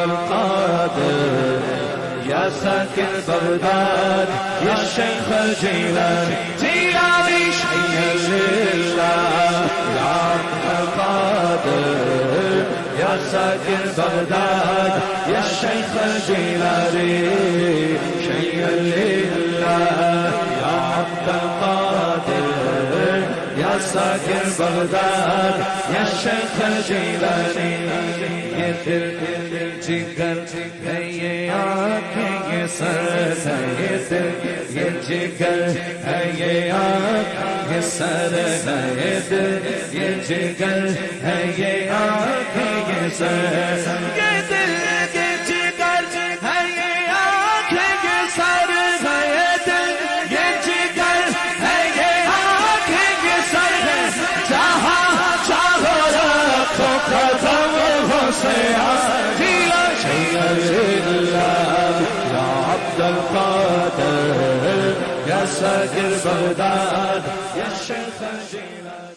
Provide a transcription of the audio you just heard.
القادر يا ساكن بغداد يا الشيخ الجيلاني جيلاني شيء لله يا عبد القادر يا ساكن بغداد يا الشيخ الجيلاني شيء لله يا عبد القادر يا ساكن بغداد يا الشيخ الجيلاني یہ دل جگر ہے یہ آنکھیں یہ سر ہے یہ دل یہ جگر ہے یہ آنکھیں یہ سر ہے یہ دل یہ جگر ہے یہ آنکھیں یہ سر یہ دل یہ جگر ہے یہ آنکھیں یہ سر ہے یہ دل یہ جگر ہے یہ آنکھیں یہ سر ہے جہاں چاہو رکھو قدم يا عبد القادر يا ساكن بغداد يا الشيخ الجيلاني